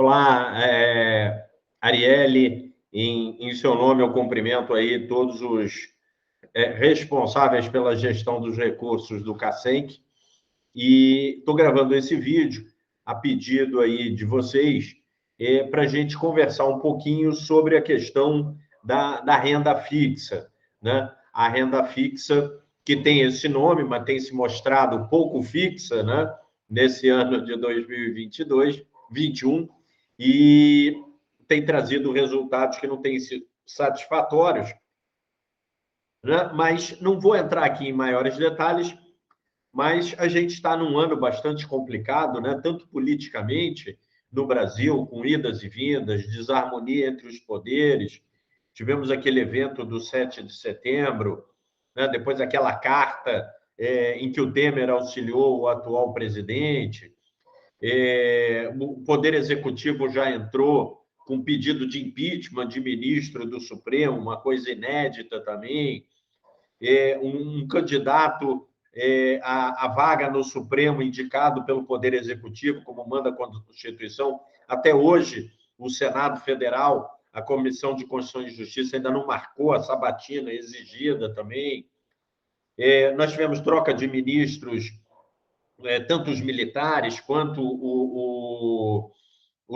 Olá, Arielle, em seu nome eu cumprimento aí todos os responsáveis pela gestão dos recursos do Cacenc e estou gravando esse vídeo a pedido aí de vocês para a gente conversar um pouquinho sobre a questão da renda fixa, né? A renda fixa que tem esse nome, mas tem se mostrado pouco fixa, né? Nesse ano de 2022, 21, e tem trazido resultados que não têm sido satisfatórios, né? Mas não vou entrar aqui em maiores detalhes, mas a gente está num ano bastante complicado, né? Tanto politicamente no Brasil, com idas e vindas, desarmonia entre os poderes. Tivemos aquele evento do 7 de setembro, né? Depois aquela carta em que o Temer auxiliou o atual presidente. O Poder Executivo já entrou com pedido de impeachment de ministro do Supremo, uma coisa inédita também. Um candidato à vaga no Supremo indicado pelo Poder Executivo, como manda a Constituição. Até hoje, o Senado Federal, a Comissão de Constituição e Justiça, ainda não marcou a sabatina exigida também. Nós tivemos troca de ministros, tanto os militares quanto o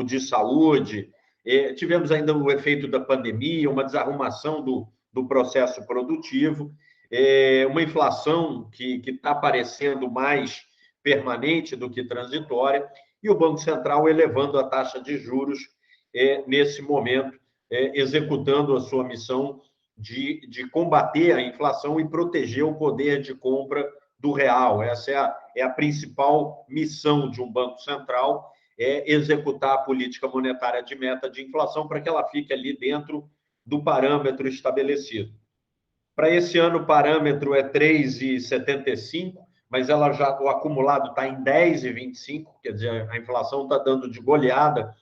de saúde. Tivemos ainda o efeito da pandemia, uma desarrumação do processo produtivo, uma inflação que está parecendo mais permanente do que transitória, e o Banco Central elevando a taxa de juros nesse momento, executando a sua missão de combater a inflação e proteger o poder de compra do real. Essa é a principal missão de um Banco Central, executar a política monetária de meta de inflação para que ela fique ali dentro do parâmetro estabelecido. Para esse ano, o parâmetro é 3,75, mas o acumulado está em 10,25, quer dizer, a inflação está dando de goleada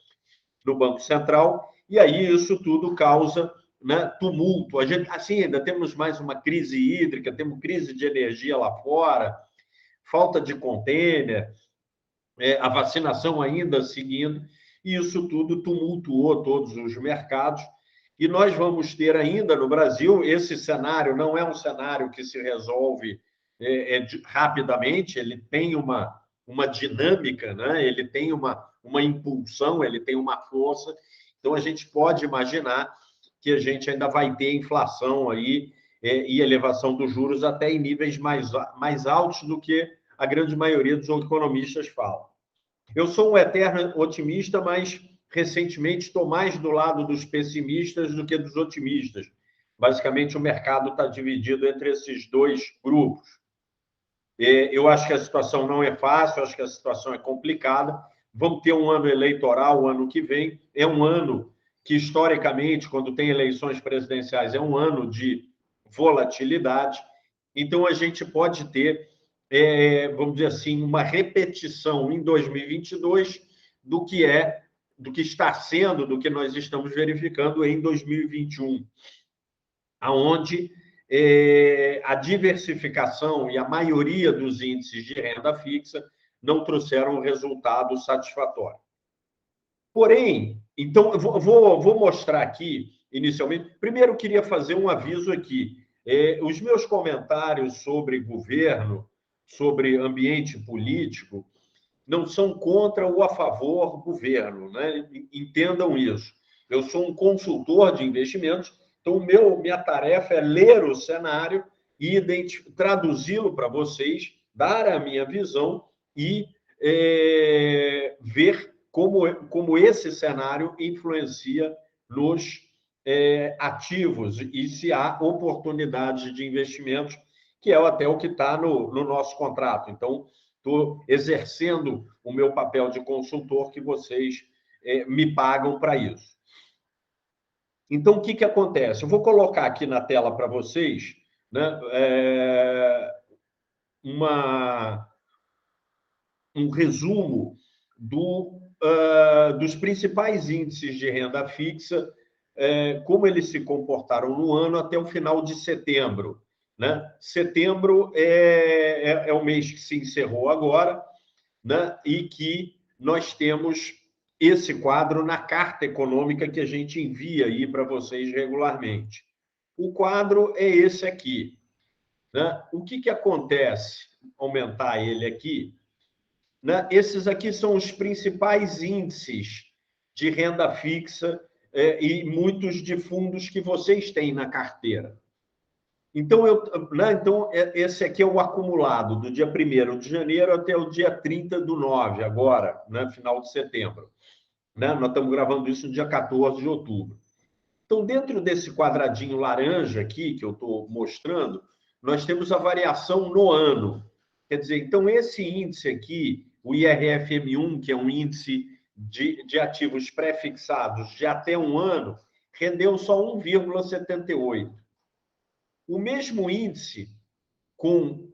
no Banco Central, e aí isso tudo causa, né, tumulto. A gente, assim, ainda temos mais uma crise hídrica, temos crise de energia lá fora, falta de contêiner, a vacinação ainda seguindo, e isso tudo tumultuou todos os mercados. E nós vamos ter ainda no Brasil, esse cenário não é um cenário que se resolve rapidamente, ele tem uma dinâmica, né? Ele tem uma impulsão, ele tem uma força. Então, a gente pode imaginar que a gente ainda vai ter inflação aí e elevação dos juros até em níveis mais altos do que a grande maioria dos economistas falam. Eu sou um eterno otimista, mas recentemente estou mais do lado dos pessimistas do que dos otimistas. Basicamente, o mercado está dividido entre esses dois grupos. Eu acho que a situação não é fácil, acho que a situação é complicada. Vamos ter um ano eleitoral o ano que vem. É um ano que, historicamente, quando tem eleições presidenciais, é um ano de volatilidade. Então, a gente pode ter, vamos dizer assim, uma repetição em 2022 do que está sendo, do que nós estamos verificando em 2021, aonde a diversificação e a maioria dos índices de renda fixa não trouxeram resultado satisfatório. Porém, então, eu vou mostrar aqui, inicialmente. Primeiro, eu queria fazer um aviso aqui. Os meus comentários sobre governo, sobre ambiente político, não são contra ou a favor do governo, né? Entendam isso. Eu sou um consultor de investimentos, então minha tarefa é ler o cenário e traduzi-lo para vocês, dar a minha visão e ver como esse cenário influencia nos ativos e se há oportunidades de investimentos, que é até o que está no nosso contrato. Então, estou exercendo o meu papel de consultor, que vocês me pagam para isso. Então, o que acontece? Eu vou colocar aqui na tela para vocês, né, um resumo dos principais índices de renda fixa, como eles se comportaram no ano até o final de setembro. Né? Setembro é o mês que se encerrou agora, né? E que nós temos esse quadro na carta econômica que a gente envia aí para vocês regularmente. O quadro é esse aqui, né? O que acontece? Aumentar ele aqui, né? Esses aqui são os principais índices de renda fixa e muitos de fundos que vocês têm na carteira. Então, esse aqui é o acumulado do dia 1º de janeiro até o dia 30/9, agora, né? Final de setembro. Né? Nós estamos gravando isso no dia 14 de outubro. Então, dentro desse quadradinho laranja aqui, que eu estou mostrando, nós temos a variação no ano. Quer dizer, então, esse índice aqui, o IRFM1, que é um índice de ativos pré-fixados de até um ano, rendeu só 1,78. O mesmo índice com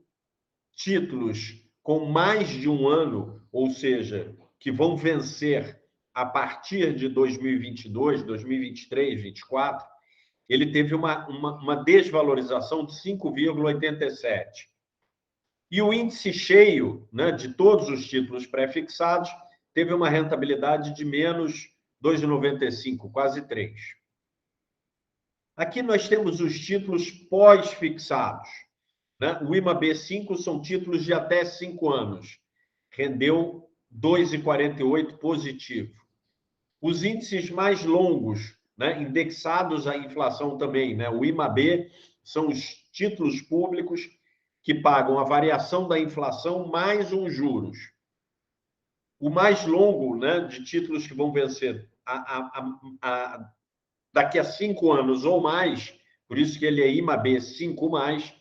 títulos com mais de um ano, ou seja, que vão vencer a partir de 2022, 2023, 2024, ele teve uma desvalorização de 5,87. E o índice cheio, né, de todos os títulos pré-fixados teve uma rentabilidade de menos 2,95, quase 3. Aqui nós temos os títulos pós-fixados. Né? O IMA-B5 são títulos de até 5 anos. Rendeu 2,48 positivo. Os índices mais longos, né, indexados à inflação também, né? O IMA-B são os títulos públicos que pagam a variação da inflação mais uns juros. O mais longo, né, de títulos que vão vencer daqui a 5 anos ou mais, por isso que ele é IMA-B 5+,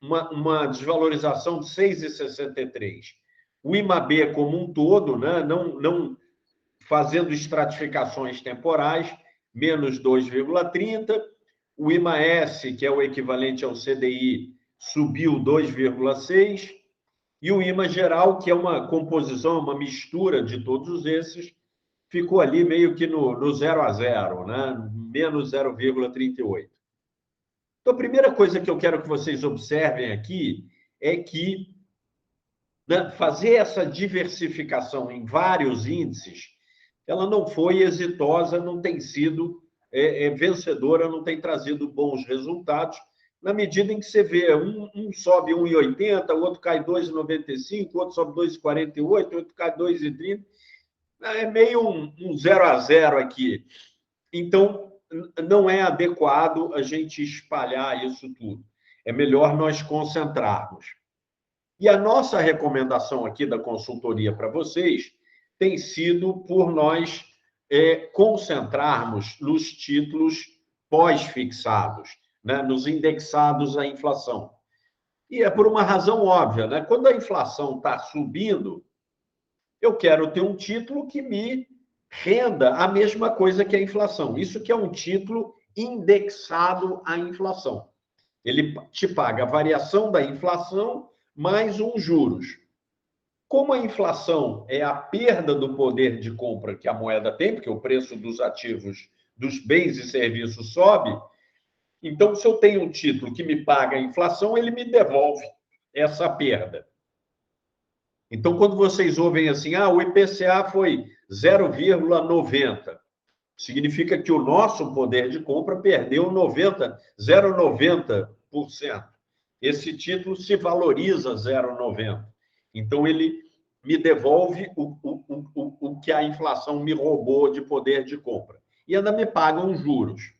uma desvalorização de 6,63. O IMA-B como um todo, né, não fazendo estratificações temporais, menos 2,30. O IMA-S, que é o equivalente ao CDI, subiu 2,6. E o IMA geral, que é uma composição, uma mistura de todos esses, ficou ali meio que no 0 a 0, né? Menos 0,38. Então, a primeira coisa que eu quero que vocês observem aqui é que, né, fazer essa diversificação em vários índices, ela não foi exitosa, não tem sido vencedora, não tem trazido bons resultados, na medida em que você vê um sobe 1,80, o outro cai 2,95, o outro sobe 2,48, o outro cai 2,30. É meio um 0 a 0 aqui. Então, não é adequado a gente espalhar isso tudo. É melhor nós concentrarmos. E a nossa recomendação aqui da consultoria para vocês tem sido por nós concentrarmos nos títulos pós-fixados, né? Nos indexados à inflação. E é por uma razão óbvia, né? Quando a inflação está subindo, eu quero ter um título que me renda a mesma coisa que a inflação. Isso que é um título indexado à inflação. Ele te paga a variação da inflação mais uns juros. Como a inflação é a perda do poder de compra que a moeda tem, porque o preço dos ativos, dos bens e serviços sobe, então, se eu tenho um título que me paga a inflação, ele me devolve essa perda. Então, quando vocês ouvem assim, o IPCA foi 0,90, significa que o nosso poder de compra perdeu 0,90%. Esse título se valoriza 0,90. Então, ele me devolve o que a inflação me roubou de poder de compra. E ainda me pagam juros.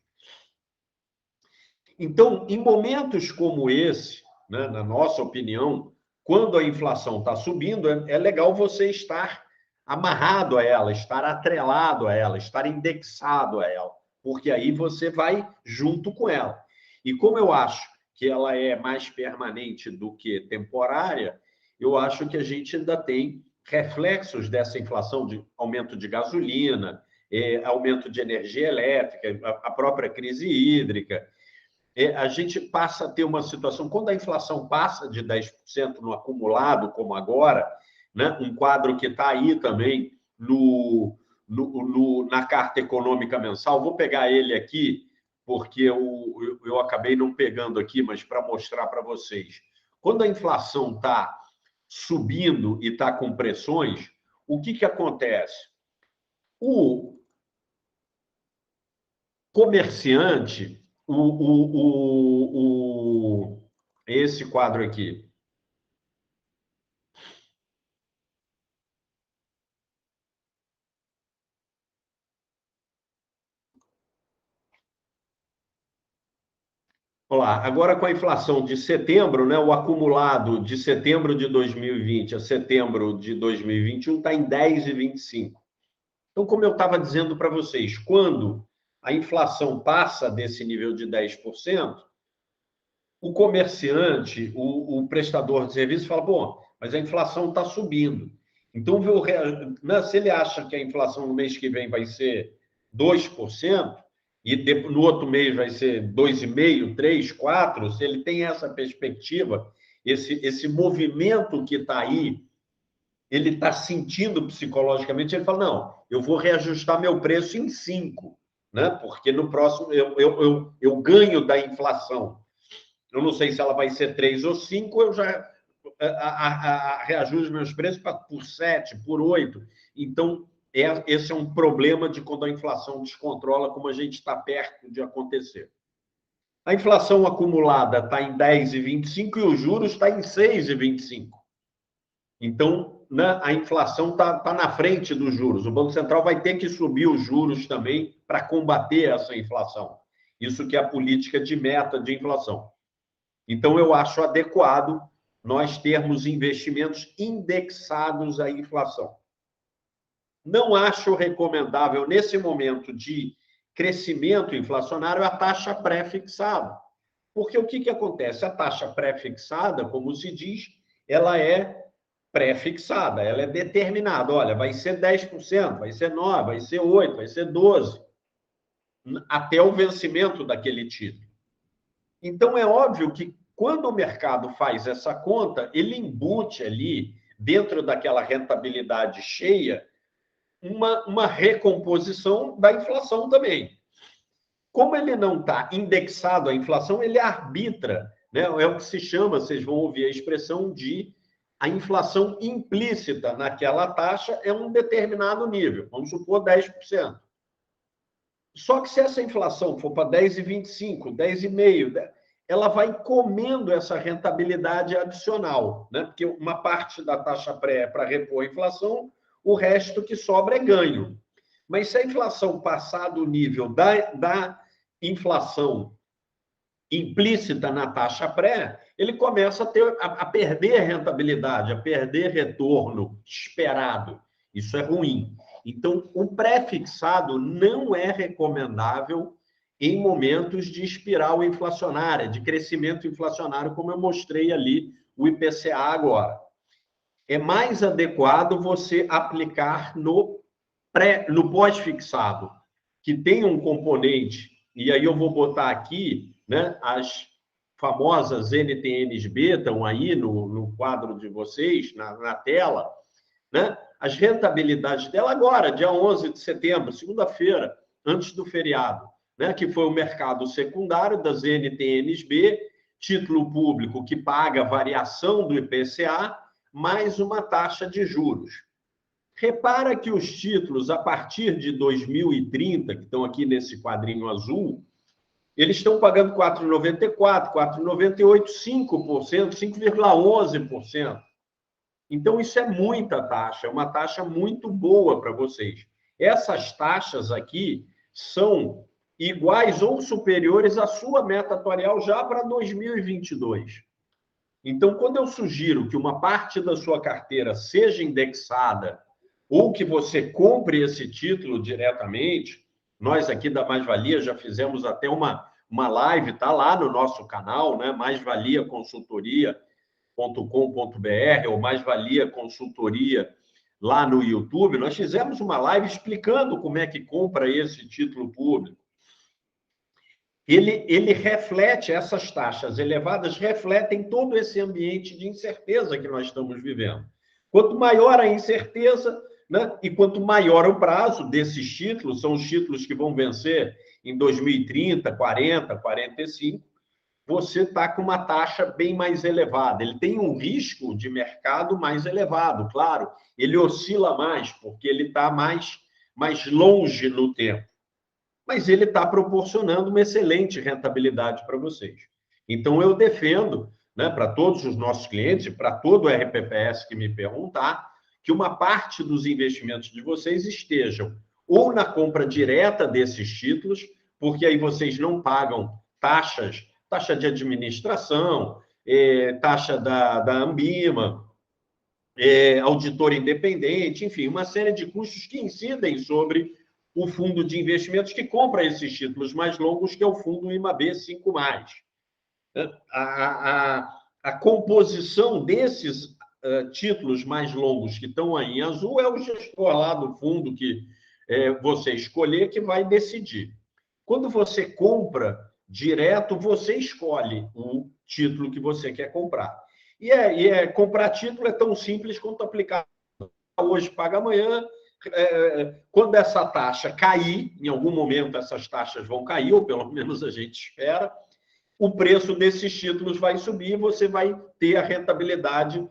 Então, em momentos como esse, né, na nossa opinião, quando a inflação está subindo, é legal você estar amarrado a ela, estar atrelado a ela, estar indexado a ela, porque aí você vai junto com ela. E como eu acho que ela é mais permanente do que temporária, eu acho que a gente ainda tem reflexos dessa inflação de aumento de gasolina, aumento de energia elétrica, a própria crise hídrica. A gente passa a ter uma situação, quando a inflação passa de 10% no acumulado, como agora, né, um quadro que está aí também na carta econômica mensal, vou pegar ele aqui, porque eu acabei não pegando aqui, mas para mostrar para vocês. Quando a inflação está subindo e está com pressões, o que acontece? O comerciante, esse quadro aqui, olá, agora com a inflação de setembro, né, o acumulado de setembro de 2020 a setembro de 2021 está em 10,25. Então, como eu estava dizendo para vocês, quando a inflação passa desse nível de 10%, o comerciante, o prestador de serviço fala, bom, mas a inflação está subindo. Então, se ele acha que a inflação no mês que vem vai ser 2%, e no outro mês vai ser 2,5%, 3%, 4%, se ele tem essa perspectiva, esse movimento que está aí, ele está sentindo psicologicamente, ele fala, não, eu vou reajustar meu preço em 5%, né? Porque no próximo eu ganho da inflação. Eu não sei se ela vai ser 3 ou 5, eu já reajuste meus preços por 7, por 8. Então, esse é um problema de quando a inflação descontrola, como a gente está perto de acontecer. A inflação acumulada está em 10,25 e os juros está em 6,25. Então, né, a inflação está na frente dos juros. O Banco Central vai ter que subir os juros também para combater essa inflação. Isso que é a política de meta de inflação. Então, eu acho adequado nós termos investimentos indexados à inflação. Não acho recomendável, nesse momento de crescimento inflacionário, a taxa pré-fixada. Porque o que acontece? A taxa pré-fixada, como se diz, ela é pré-fixada, ela é determinada. Olha, vai ser 10%, vai ser 9%, vai ser 8%, vai ser 12%, até o vencimento daquele título. Então, é óbvio que quando o mercado faz essa conta, ele embute ali, dentro daquela rentabilidade cheia, uma recomposição da inflação também. Como ele não está indexado à inflação, ele arbitra, né? É o que se chama, vocês vão ouvir a expressão de a inflação implícita naquela taxa é um determinado nível, vamos supor 10%. Só que se essa inflação for para 10,25, 10,5%, ela vai comendo essa rentabilidade adicional, né? Porque uma parte da taxa pré é para repor a inflação, o resto que sobra é ganho. Mas se a inflação passar do nível da inflação implícita na taxa pré, ele começa a perder rentabilidade, a perder retorno esperado. Isso é ruim. Então, o pré-fixado não é recomendável em momentos de espiral inflacionária, de crescimento inflacionário, como eu mostrei ali o IPCA agora. É mais adequado você aplicar no pós-fixado, que tem um componente, e aí eu vou botar aqui, né, as famosas NTNs-B, estão aí no quadro de vocês, na tela, né? As rentabilidades dela agora, dia 11 de setembro, segunda-feira, antes do feriado, né? Que foi o mercado secundário das NTNs-B, título público que paga a variação do IPCA, mais uma taxa de juros. Repara que os títulos, a partir de 2030, que estão aqui nesse quadrinho azul, eles estão pagando 4,94%, 4,98%, 5%, 5,11%. Então, isso é muita taxa, é uma taxa muito boa para vocês. Essas taxas aqui são iguais ou superiores à sua meta atuarial já para 2022. Então, quando eu sugiro que uma parte da sua carteira seja indexada ou que você compre esse título diretamente, nós aqui da Mais Valia já fizemos até uma live, está lá no nosso canal, né? maisvaliaconsultoria.com.br ou Mais Valia Consultoria lá no YouTube. Nós fizemos uma live explicando como é que compra esse título público. Ele reflete, essas taxas elevadas refletem todo esse ambiente de incerteza que nós estamos vivendo. Quanto maior a incerteza, né, e quanto maior o prazo desses títulos, são os títulos que vão vencer em 2030, 40, 45, você está com uma taxa bem mais elevada. Ele tem um risco de mercado mais elevado, claro. Ele oscila mais, porque ele está mais mais longe no tempo. Mas ele está proporcionando uma excelente rentabilidade para vocês. Então, eu defendo, né, para todos os nossos clientes, para todo o RPPS que me perguntar, que uma parte dos investimentos de vocês estejam ou na compra direta desses títulos, porque aí vocês não pagam taxa de administração, taxa da Ambima, auditor independente, enfim, uma série de custos que incidem sobre o fundo de investimentos que compra esses títulos mais longos, que é o fundo IMAB 5+. A composição desses títulos mais longos que estão aí em azul é o gestor lá do fundo que você escolher que vai decidir. Quando você compra direto, você escolhe o título que você quer comprar. Comprar título é tão simples quanto aplicar hoje, paga amanhã. Quando essa taxa cair, em algum momento essas taxas vão cair, ou pelo menos a gente espera, o preço desses títulos vai subir e você vai ter a rentabilidade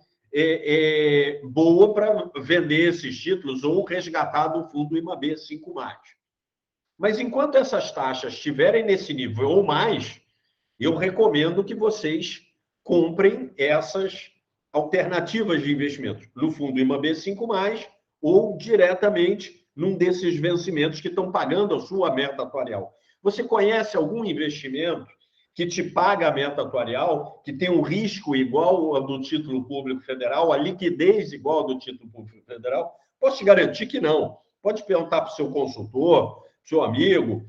boa para vender esses títulos ou resgatar do fundo IMAB 5+. Mas enquanto essas taxas estiverem nesse nível ou mais, eu recomendo que vocês comprem essas alternativas de investimento no fundo IMAB 5+, ou diretamente num desses vencimentos que estão pagando a sua meta atuarial. Você conhece algum investimento que te paga a meta atuarial, que tem um risco igual ao do título público federal, a liquidez igual ao do título público federal? Posso te garantir que não. Pode perguntar para o seu consultor, seu amigo,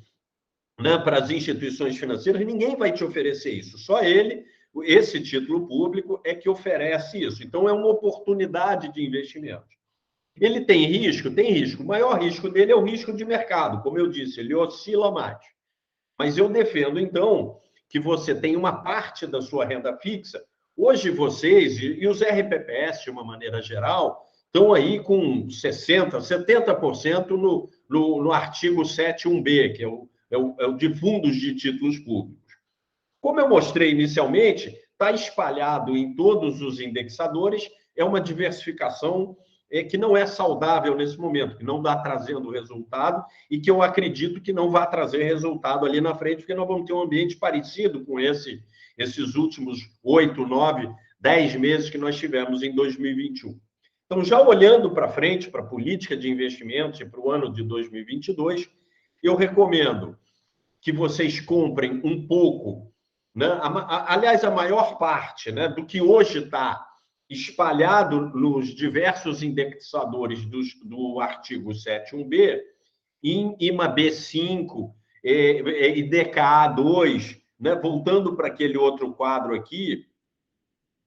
né, para as instituições financeiras, ninguém vai te oferecer isso. Só ele, esse título público, é que oferece isso. Então, é uma oportunidade de investimento. Ele tem risco? Tem risco. O maior risco dele é o risco de mercado. Como eu disse, ele oscila mais. Mas eu defendo, então, que você tenha uma parte da sua renda fixa. Hoje, vocês, e os RPPS, de uma maneira geral, estão aí com 60%, 70% no artigo 7.1b, que é o de fundos de títulos públicos. Como eu mostrei inicialmente, está espalhado em todos os indexadores, é uma diversificação que não é saudável nesse momento, que não está trazendo resultado e que eu acredito que não vai trazer resultado ali na frente, porque nós vamos ter um ambiente parecido com esses últimos 8, 9, 10 meses que nós tivemos em 2021. Então, já olhando para frente, para a política de investimentos e para o ano de 2022, eu recomendo que vocês comprem um pouco, né? Aliás, a maior parte, né, do que hoje está espalhado nos diversos indexadores do artigo 7.1b, em IMAB 5 e DKA2, né? Voltando para aquele outro quadro aqui,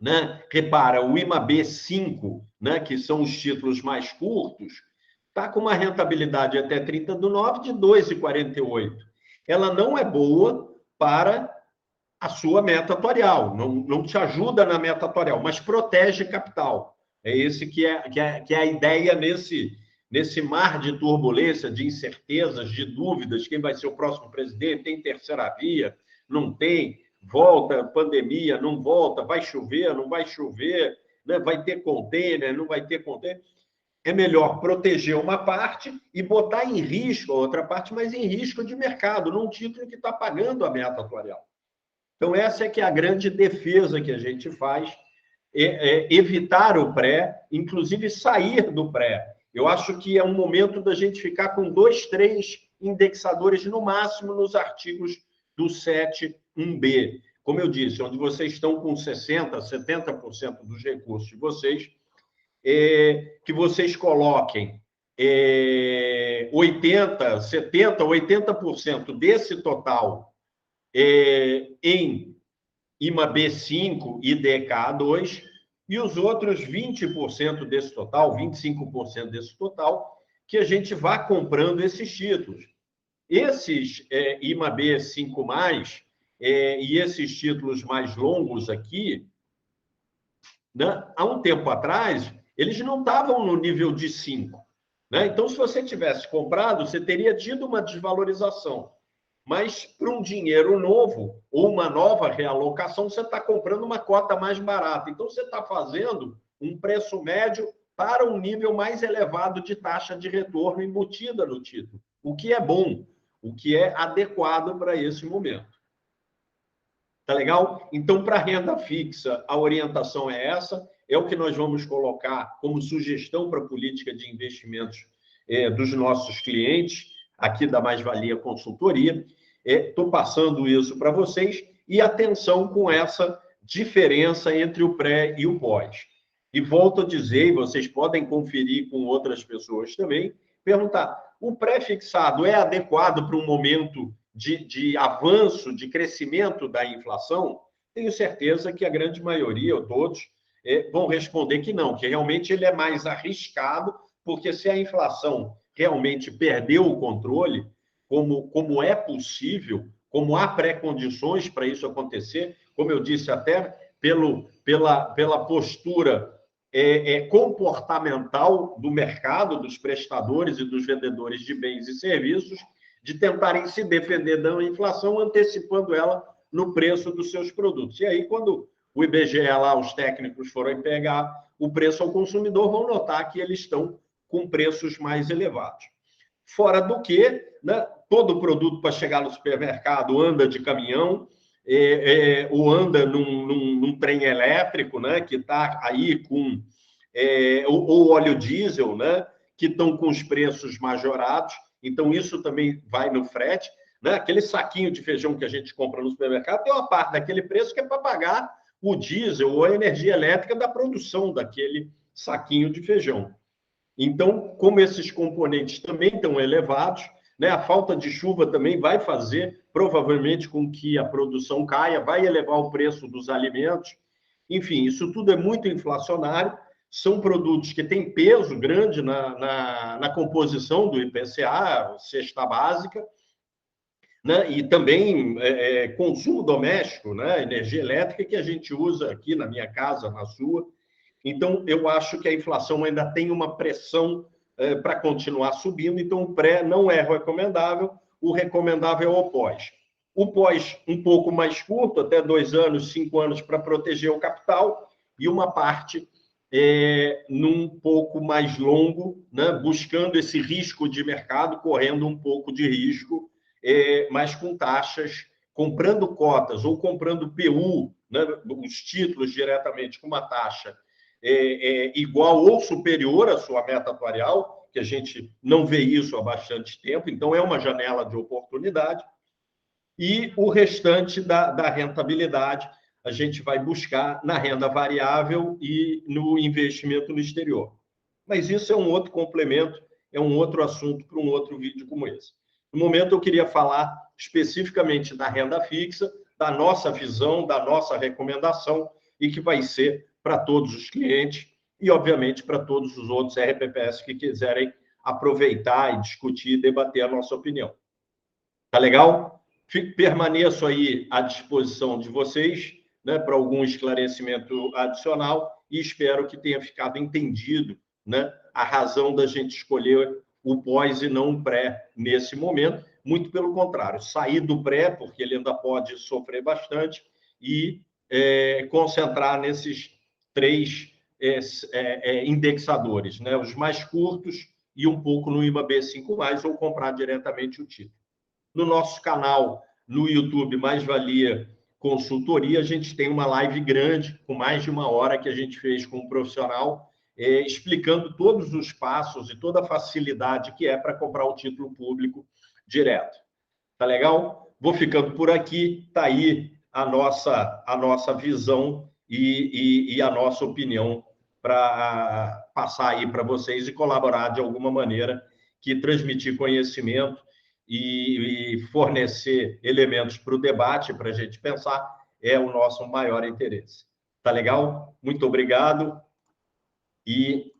né? Repara, o IMAB 5, né, que são os títulos mais curtos, está com uma rentabilidade até 30/9 de 2,48. Ela não é boa para a sua meta atuarial, não te ajuda na meta atuarial, mas protege capital. É esse que é a ideia nesse mar de turbulência, de incertezas, de dúvidas, quem vai ser o próximo presidente, tem terceira via, não tem, volta, pandemia, não volta, vai chover, não vai chover, né? Vai ter container, não vai ter container. É melhor proteger uma parte e botar em risco a outra parte, mas em risco de mercado, num título que está pagando a meta atuarial. Então, essa é que é a grande defesa que a gente faz, evitar o pré, inclusive sair do pré. Eu acho que é um momento da gente ficar com 2, 3 indexadores, no máximo, nos artigos do 7.1b. Como eu disse, onde vocês estão com 60%, 70% dos recursos de vocês, que vocês coloquem 80%, 70%, 80% desse total em IMAB 5 e DKA2, e os outros 20% desse total, 25% desse total, que a gente vá comprando esses títulos. Esses IMAB 5+, e esses títulos mais longos aqui, né, há um tempo atrás, eles não estavam no nível de 5. Né? Então, se você tivesse comprado, você teria tido uma desvalorização. Mas, para um dinheiro novo ou uma nova realocação, você está comprando uma cota mais barata. Então, você está fazendo um preço médio para um nível mais elevado de taxa de retorno embutida no título, o que é bom, o que é adequado para esse momento. Tá legal? Então, para renda fixa, a orientação é essa, é o que nós vamos colocar como sugestão para a política de investimentos dos nossos clientes, aqui da Mais Valia Consultoria. Estou passando isso para vocês, e atenção com essa diferença entre o pré e o pós. E volto a dizer, e vocês podem conferir com outras pessoas também, perguntar, o pré-fixado é adequado para um momento de avanço, de crescimento da inflação? Tenho certeza que a grande maioria, ou todos, vão responder que não, que realmente ele é mais arriscado, porque se a inflação realmente perdeu o controle, como é possível, como há pré-condições para isso acontecer, como eu disse até, pela postura comportamental do mercado, dos prestadores e dos vendedores de bens e serviços, de tentarem se defender da inflação, antecipando ela no preço dos seus produtos. E aí, quando o IBGE lá, os técnicos forem pegar o preço ao consumidor, vão notar que eles estão com preços mais elevados. Fora do que, né, todo produto para chegar no supermercado anda de caminhão, ou anda num trem elétrico, né, que está aí com ou óleo diesel, né, que estão com os preços majorados. Então, isso também vai no frete. Né? Aquele saquinho de feijão que a gente compra no supermercado tem uma parte daquele preço que é para pagar o diesel ou a energia elétrica da produção daquele saquinho de feijão. Então, como esses componentes também estão elevados, né, a falta de chuva também vai fazer, provavelmente, com que a produção caia, vai elevar o preço dos alimentos. Enfim, isso tudo é muito inflacionário. São produtos que têm peso grande na composição do IPCA, cesta básica, né? E também consumo doméstico, né? Energia elétrica que a gente usa aqui na minha casa, na sua. Então, eu acho que a inflação ainda tem uma pressão para continuar subindo, então o pré não é recomendável, o recomendável é o pós. O pós um pouco mais curto, até 2 anos, 5 anos, para proteger o capital, e uma parte num pouco mais longo, né, buscando esse risco de mercado, correndo um pouco de risco, mas com taxas, comprando cotas ou comprando PU, né, os títulos diretamente com uma taxa igual ou superior à sua meta atuarial, que a gente não vê isso há bastante tempo, então é uma janela de oportunidade, e o restante da rentabilidade a gente vai buscar na renda variável e no investimento no exterior. Mas isso é um outro complemento, é um outro assunto para um outro vídeo como esse. No momento, eu queria falar especificamente da renda fixa, da nossa visão, da nossa recomendação, e que vai ser para todos os clientes e, obviamente, para todos os outros RPPS que quiserem aproveitar e discutir e debater a nossa opinião. Tá legal? Permaneço aí à disposição de vocês, né, para algum esclarecimento adicional, e espero que tenha ficado entendido, né, a razão da gente escolher o pós e não o pré nesse momento. Muito pelo contrário, sair do pré, porque ele ainda pode sofrer bastante, e concentrar nesses 3 indexadores, né, os mais curtos e um pouco no IMAB5+, ou comprar diretamente o título. No nosso canal, no YouTube, Mais Valia Consultoria, a gente tem uma live grande, com mais de 1 hora, que a gente fez com um profissional, explicando todos os passos e toda a facilidade que é para comprar o título público direto. Tá legal? Vou ficando por aqui. Está aí a nossa visão e a nossa opinião para passar aí para vocês e colaborar de alguma maneira, que transmitir conhecimento e fornecer elementos para o debate, para a gente pensar, é o nosso maior interesse. Tá legal? Muito obrigado e